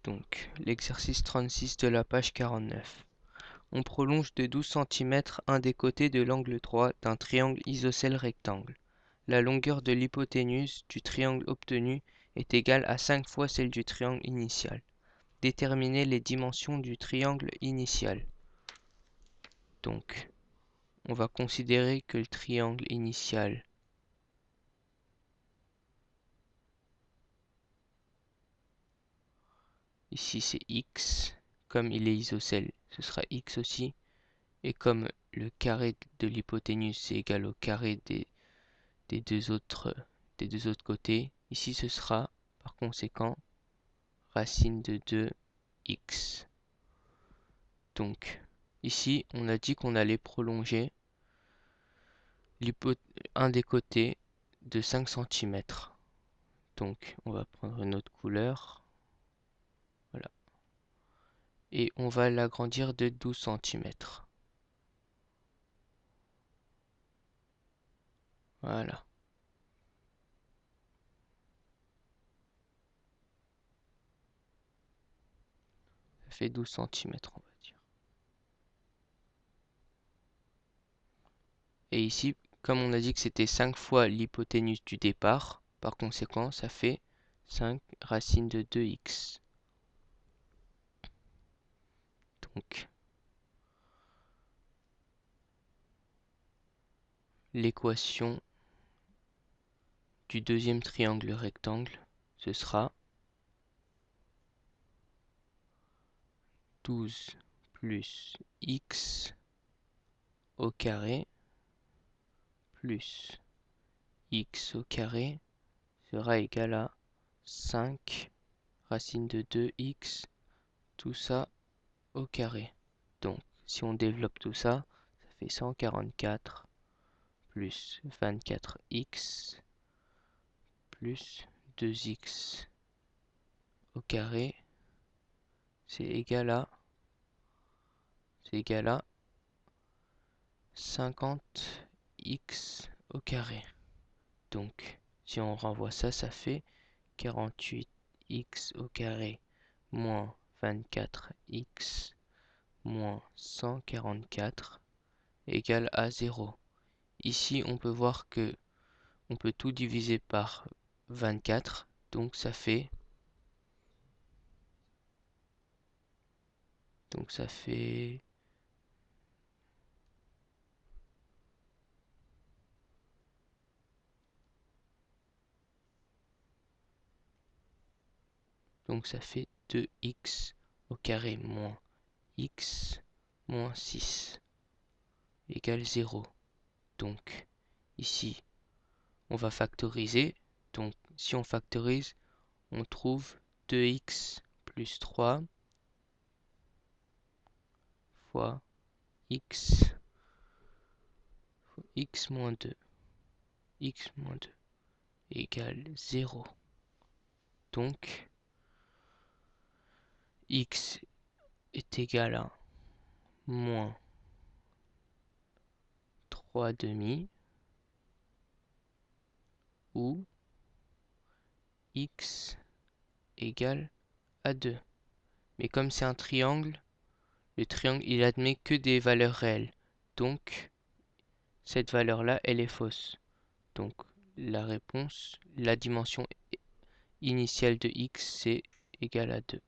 Donc, l'exercice 36 de la page 49. On prolonge de 12 cm un des côtés de l'angle droit d'un triangle isocèle rectangle. La longueur de l'hypoténuse du triangle obtenu est égale à 5 fois celle du triangle initial. Déterminer les dimensions du triangle initial. Donc, on va considérer que le triangle initial ici c'est x, comme il est isocèle, ce sera x aussi, et comme le carré de l'hypoténuse c'est égal au carré des deux autres côtés, ici ce sera par conséquent racine de 2x. Donc ici on a dit qu'on allait prolonger un des côtés de 5 cm. Donc on va prendre une autre couleur. Voilà. Et on va l'agrandir de 12 cm. Voilà. Ça fait 12 cm, on va dire. Et ici, comme on a dit que c'était 5 fois l'hypoténuse du départ, par conséquent, ça fait 5 racine de 2x. Donc, l'équation du deuxième triangle rectangle, ce sera 12 plus x au carré plus x au carré sera égal à 5 racine de 2x, tout ça au carré. Donc, si on développe tout ça, ça fait 144 plus 24x plus 2x au carré, c'est égal à 50x au carré. Donc, si on renvoie ça, ça fait 48x au carré moins 24x moins 144 égale à 0. Ici, on peut voir que on peut tout diviser par 24, donc ça fait donc ça fait donc ça fait 2x au carré moins x moins 6 égale 0. Donc ici, on va factoriser. Donc si on factorise, on trouve 2x plus 3 fois x moins 2 égale 0. Donc x est égal à moins 3 demi ou x égale à 2. Mais comme c'est un triangle, le triangle il admet que des valeurs réelles. Donc cette valeur-là, elle est fausse. Donc la réponse, la dimension initiale de x, c'est égal à 2.